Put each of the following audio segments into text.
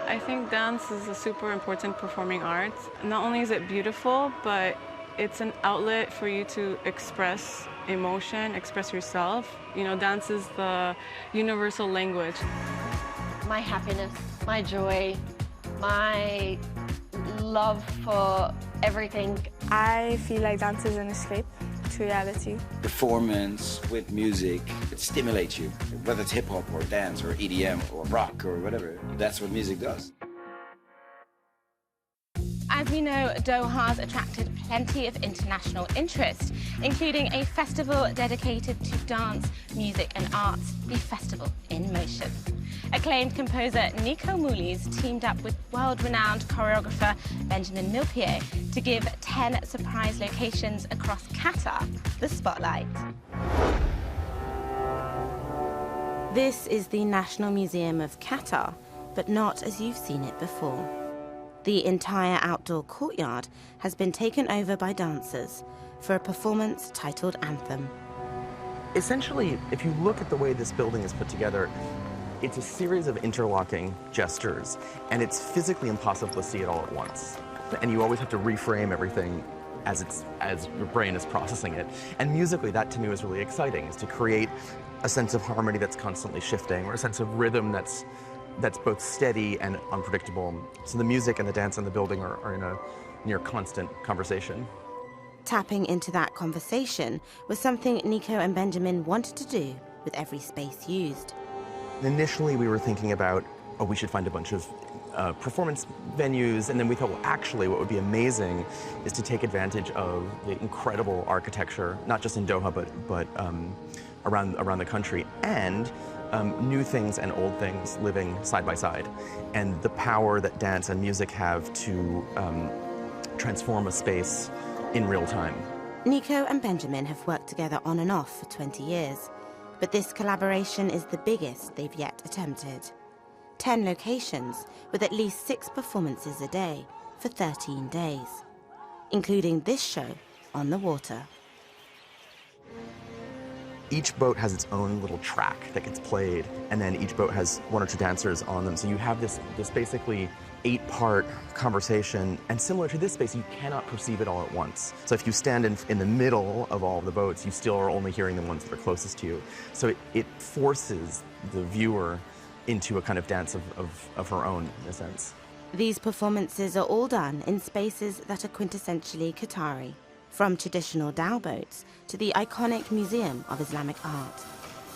I think dance is a super important performing art. Not only is it beautiful, but it's an outlet for you to express emotion, express yourself. You know, dance is the universal language. My happiness, my joy, my love for everything. I feel like dance is an escape to reality. Performance with music, it stimulates you. Whether it's hip-hop or dance or EDM or rock or whatever, that's what music does. As we know, Doha's attracted plenty of international interest, including a festival dedicated to dance, music and arts, the Festival in Motion. Acclaimed composer Nico Moulis teamed up with world-renowned choreographer Benjamin Millepied to give 10 surprise locations across Qatar the spotlight. This is the National Museum of Qatar, but not as you've seen it before. The entire outdoor courtyard has been taken over by dancers for a performance titled Anthem. Essentially, if you look at the way this building is put together, it's a series of interlocking gestures, and it's physically impossible to see it all at once. And you always have to reframe everything as your brain is processing it. And musically, that to me was really exciting, is to create a sense of harmony that's constantly shifting, or a sense of rhythm that's both steady and unpredictable. So the music and the dance and the building are in a near constant conversation. Tapping into that conversation was something Nico and Benjamin wanted to do with every space used. Initially, we were thinking about, oh, we should find a bunch of performance venues, and then we thought, well, actually, what would be amazing is to take advantage of the incredible architecture, not just in Doha, but around the country, and new things and old things living side by side, and the power that dance and music have to transform a space in real time. Nico and Benjamin have worked together on and off for 20 years. But this collaboration is the biggest they've yet attempted. 10 locations with at least 6 performances a day for 13 days, including this show on the water. Each boat has its own little track that gets played, and then each boat has 1 or 2 dancers on them. So you have this basically 8-part conversation, and similar to this space, you cannot perceive it all at once. So if you stand in the middle of all of the boats, you still are only hearing the ones that are closest to you. So it forces the viewer into a kind of dance of her own, in a sense. These performances are all done in spaces that are quintessentially Qatari, from traditional dhow boats to the iconic Museum of Islamic Art.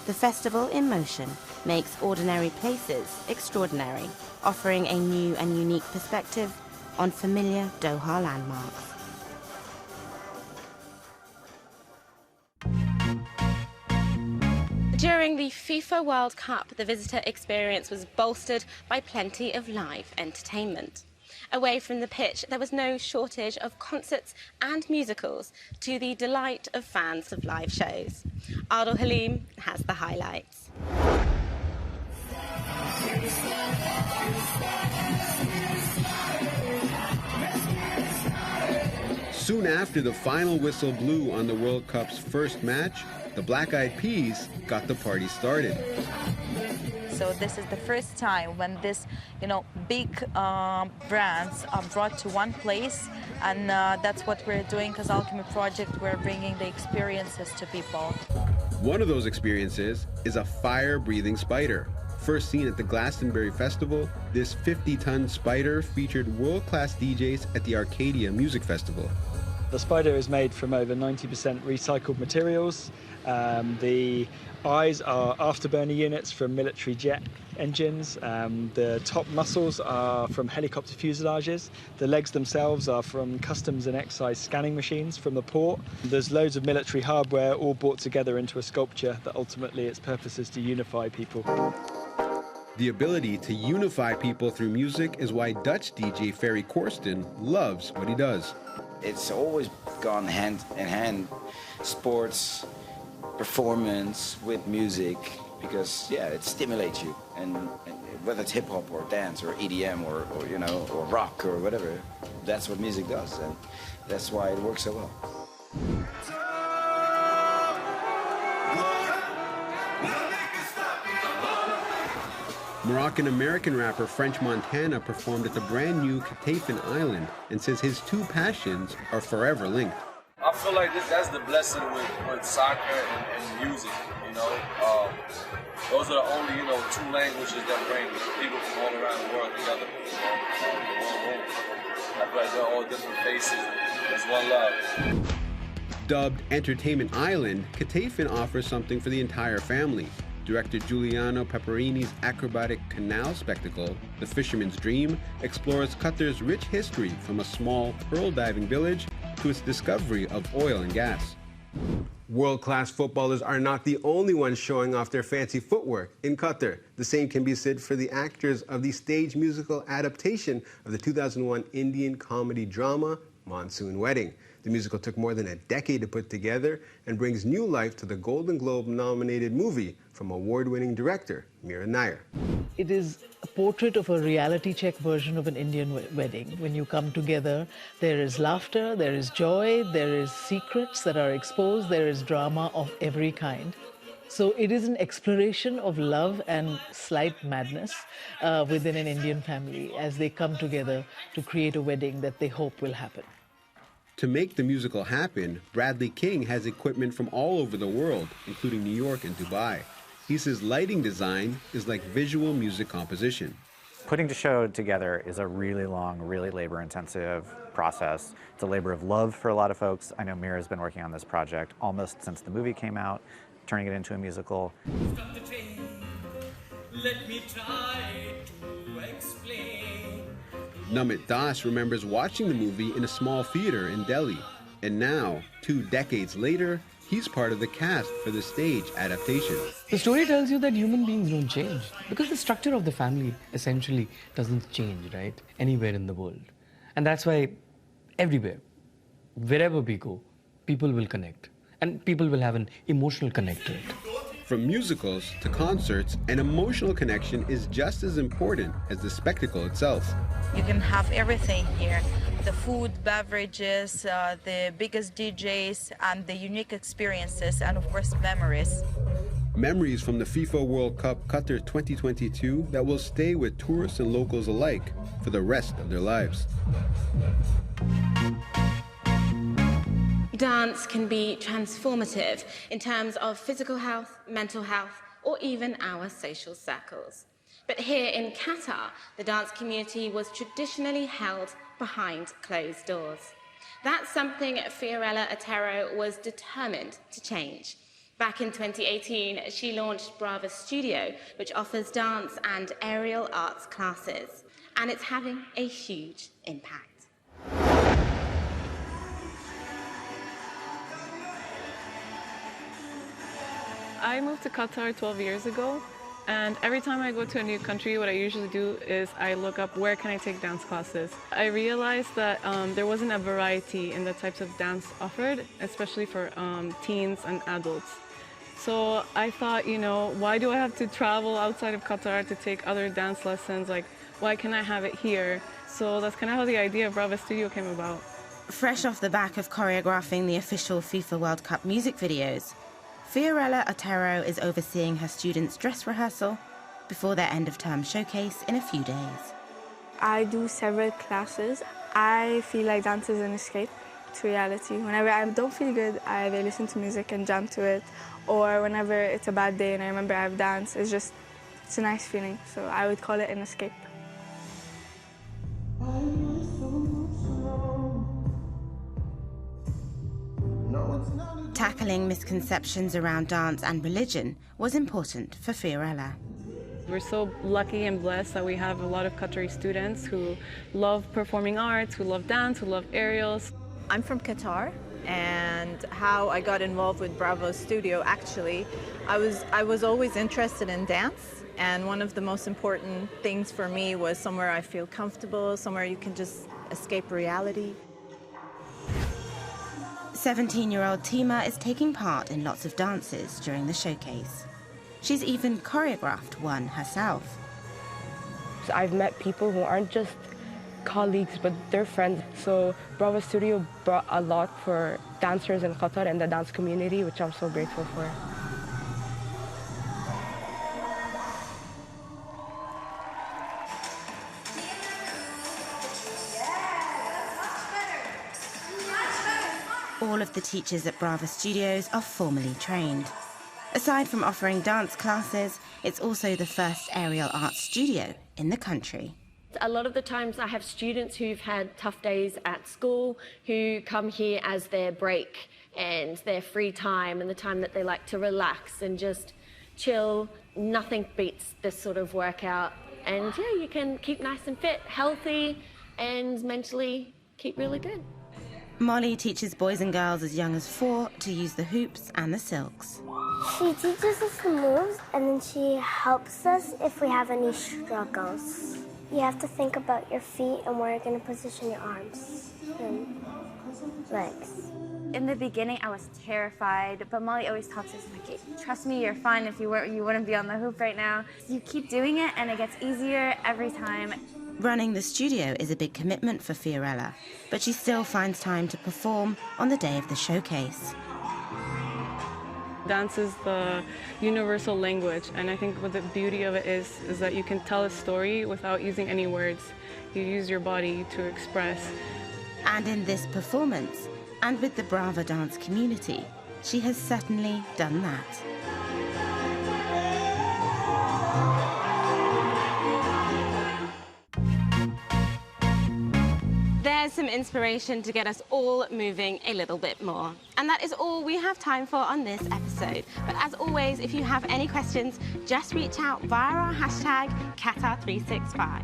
The Festival in Motion makes ordinary places extraordinary, offering a new and unique perspective on familiar Doha landmarks. During the FIFA World Cup, the visitor experience was bolstered by plenty of live entertainment. Away from the pitch, there was no shortage of concerts and musicals, to the delight of fans of live shows. Adil Halim has the highlights. Soon after the final whistle blew on the World Cup's first match, the Black Eyed Peas got the party started. So this is the first time when this, big brands are brought to one place, and that's what we're doing as Alchemy Project. We're bringing the experiences to people. One of those experiences is a fire-breathing spider. First seen at the Glastonbury Festival, this 50-ton spider featured world-class DJs at the Arcadia Music Festival. The spider is made from over 90% recycled materials. The eyes are afterburner units from military jet engines. The top muscles are from helicopter fuselages. The legs themselves are from customs and excise scanning machines from the port. There's loads of military hardware all brought together into a sculpture that ultimately its purpose is to unify people. The ability to unify people through music is why Dutch DJ Ferry Corsten loves what he does. It's always gone hand in hand, sports, performance with music, because it stimulates you, and whether it's hip-hop or dance or EDM or rock or whatever, that's what music does, and that's why it works so well. Moroccan-American rapper French Montana performed at the brand new Qatar Island and says his two passions are forever linked. I feel like that's the blessing with soccer and music, you know. Those are the only, two languages that bring people from all around the world together, in one room. I feel like they're all different faces. There's one love. Dubbed Entertainment Island, Qatar offers something for the entire family. Director Giuliano Peperini's acrobatic canal spectacle, The Fisherman's Dream, explores Qatar's rich history from a small pearl diving village to its discovery of oil and gas. World-class footballers are not the only ones showing off their fancy footwork in Qatar. The same can be said for the actors of the stage musical adaptation of the 2001 Indian comedy drama, Monsoon Wedding. The musical took more than a decade to put together and brings new life to the Golden Globe-nominated movie from award-winning director Meera Nair. It is a portrait of a reality check version of an Indian wedding. When you come together, there is laughter, there is joy, there is secrets that are exposed, there is drama of every kind. So it is an exploration of love and slight madness within an Indian family as they come together to create a wedding that they hope will happen. To make the musical happen, Bradley King has equipment from all over the world, including New York and Dubai. He says lighting design is like visual music composition. Putting the show together is a really long, really labor-intensive process. It's a labor of love for a lot of folks. I know Meera's been working on this project almost since the movie came out, turning it into a musical. Let me try to explain. Namit Das remembers watching the movie in a small theater in Delhi. And now, 2 decades later, he's part of the cast for the stage adaptation. The story tells you that human beings don't change because the structure of the family essentially doesn't change, right? Anywhere in the world. And that's why everywhere, wherever we go, people will connect. And people will have an emotional connect to it. From musicals to concerts, an emotional connection is just as important as the spectacle itself. You can have everything here. The food, beverages, the biggest DJs, and the unique experiences, and of course, memories. Memories from the FIFA World Cup Qatar 2022 that will stay with tourists and locals alike for the rest of their lives. Dance can be transformative in terms of physical health, mental health, or even our social circles. But here in Qatar, the dance community was traditionally held behind closed doors. That's something Fiorella Otero was determined to change. Back in 2018, she launched Brava Studio, which offers dance and aerial arts classes. And it's having a huge impact. I moved to Qatar 12 years ago, and every time I go to a new country, what I usually do is I look up where can I take dance classes. I realized that there wasn't a variety in the types of dance offered, especially for teens and adults. So I thought, why do I have to travel outside of Qatar to take other dance lessons? Like, why can't I have it here? So that's kind of how the idea of Brava Studio came about. Fresh off the back of choreographing the official FIFA World Cup music videos, Fiorella Otero is overseeing her students' dress rehearsal before their end-of-term showcase in a few days. I do several classes. I feel like dance is an escape to reality. Whenever I don't feel good, I either listen to music and jam to it, or whenever it's a bad day and I remember I've danced, it's a nice feeling. So I would call it an escape. Tackling misconceptions around dance and religion was important for Fiorella. We're so lucky and blessed that we have a lot of Qatari students who love performing arts, who love dance, who love aerials. I'm from Qatar, and how I got involved with Bravo Studio, actually, I was always interested in dance, and one of the most important things for me was somewhere I feel comfortable, somewhere you can just escape reality. 17-year-old Tima is taking part in lots of dances during the showcase. She's even choreographed one herself. So I've met people who aren't just colleagues, but they're friends. So Bravo Studio brought a lot for dancers in Qatar and the dance community, which I'm so grateful for. all of the teachers at Brava Studios are formally trained. Aside from offering dance classes, it's also the first aerial art studio in the country. A lot of the times I have students who've had tough days at school who come here as their break and their free time and the time that they like to relax and just chill. Nothing beats this sort of workout. And yeah, you can keep nice and fit, healthy, and mentally keep really good. Molly teaches boys and girls as young as 4 to use the hoops and the silks. She teaches us the moves and then she helps us if we have any struggles. You have to think about your feet and where you're going to position your arms and legs. In the beginning, I was terrified, but Molly always talks to us like, trust me, you're fine. If you weren't, you wouldn't be on the hoop right now. You keep doing it and it gets easier every time. Running the studio is a big commitment for Fiorella, but she still finds time to perform on the day of the showcase. Dance is the universal language, and I think what the beauty of it is that you can tell a story without using any words. You use your body to express. And in this performance, and with the Brava dance community, she has certainly done that. There's some inspiration to get us all moving a little bit more. And that is all we have time for on this episode. But as always, if you have any questions, just reach out via our hashtag Qatar365.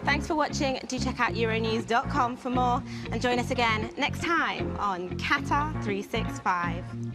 Thanks for watching. Do check out Euronews.com for more and join us again next time on Qatar365.